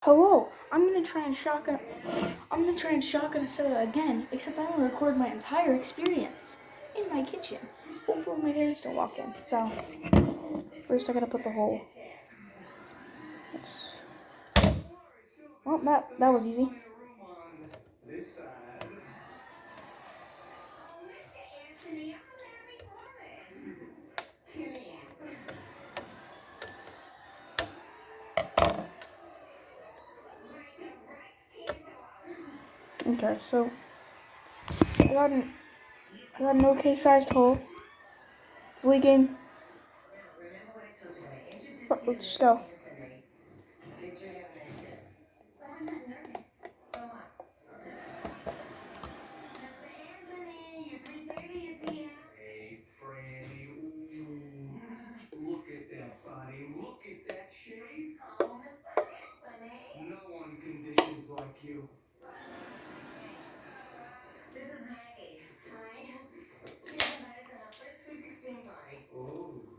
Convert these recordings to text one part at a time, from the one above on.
Hello, I'm gonna try and shotgun a soda again, except I'm gonna record my entire experience in my kitchen. Hopefully my parents don't walk in. So first I gotta put the hole. Well, that was easy. Okay, so I got an okay sized hole. It's leaking. Let's just go.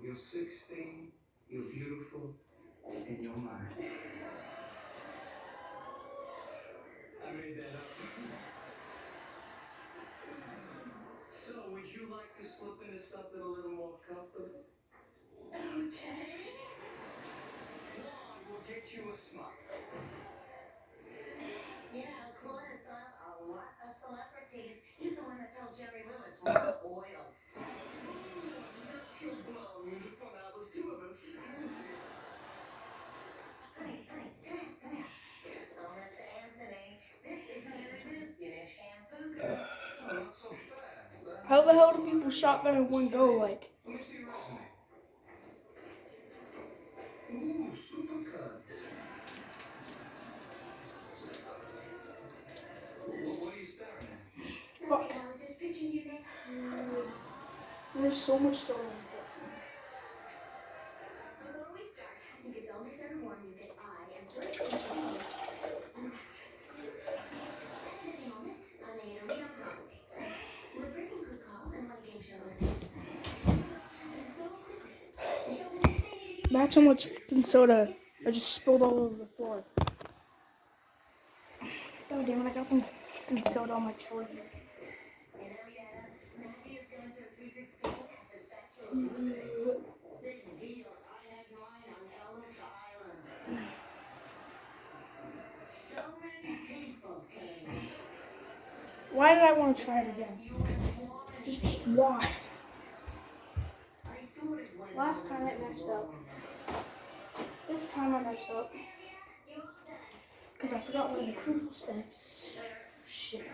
You're 16, you're beautiful, and you're mine. I made that up. So, would you like to slip into something a little more comfortable? Okay. Come on, we'll get you a smile. Yeah, Claude has got a lot of celebrities. He's the one that told Jerry Lewis more oil. Not too blown. Well, now there's two of us. Honey, come here. So, Mr. Anthony, this is Mary Lou. You need shampoo, girl? Oh, not so fast, huh? How the hell do people shotgun in one go like? Let me see your resume. Ooh, supercut. What are you staring at? Fuck. Just picking your next. There's so much soda in it. Before we start, I think it's only fair to warn you that I am first in line an actress. At any moment, I may intervene on property. We're breaking good call and my game show is so quick. That's how much fucking soda I just spilled all over the floor. God damn it, I got some fucking soda on my charger. Why did I want to try it again? Just why? Last time it messed up. This time I messed up. Because I forgot one of the crucial steps. Shit.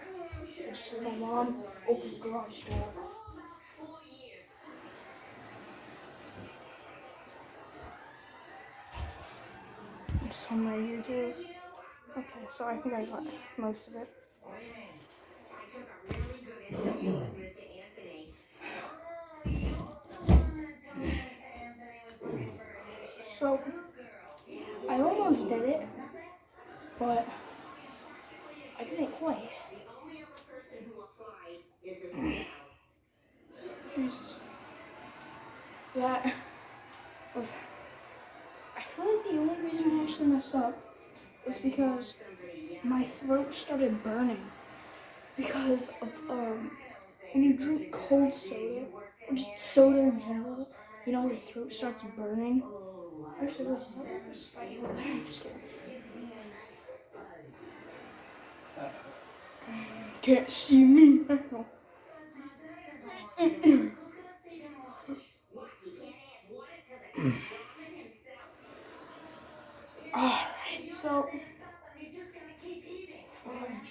I just heard my mom open the garage door. Some right here too. Okay, so I think I got most of it. So I almost did it, but I didn't quite. Jesus. That was. I feel like the only reason I actually messed up was because my throat started burning. Because of when you drink cold soda, or just soda in general, you know your throat starts burning. Actually, wait, is that like a spider over there? I'm just kidding. Can't see me now. Alright, so fudge.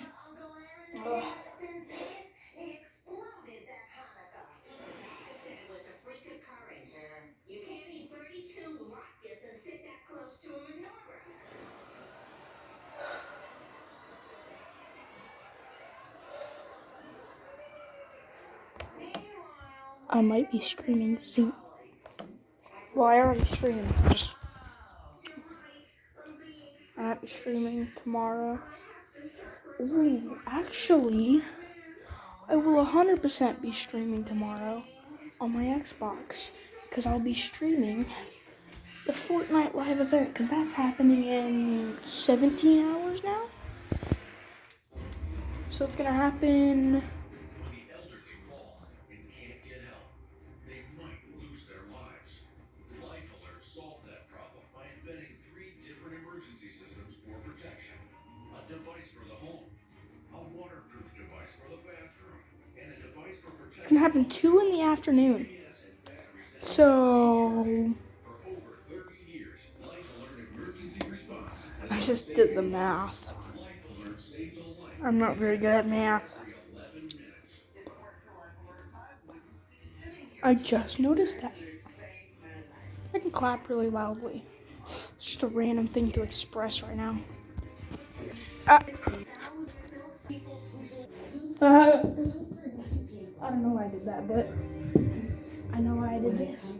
You can't eat 32 latkes and sit that close to a menorah. I might be streaming soon. Well, I already streamed. I might be streaming tomorrow. Ooh, actually, I will 100% be streaming tomorrow on my Xbox because I'll be streaming the Fortnite live event, because that's happening in 17 hours now. So it's gonna happen. When the elderly fall and can't get help, they might lose their lives. Life Alert solved that problem by inventing 3 different emergency systems for protection. A device for the home, a waterproof device for the bathroom, and a device for protection. It's gonna happen 2 in the afternoon. So For over 30 years, Life Alert Emergency Response. I just did the math. Life Alert saves a life I'm not very good at math. every 11 minutes. I just noticed that. I can clap really loudly. It's just a random thing to express right now. I don't know why I did that, but I know why I did this.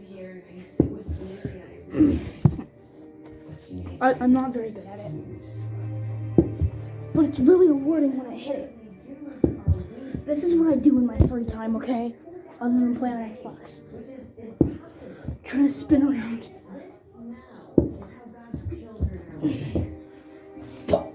I'm not very good at it. But it's really rewarding when I hit it. This is what I do in my free time, okay? Other than play on Xbox. Trying to spin around. Fuck.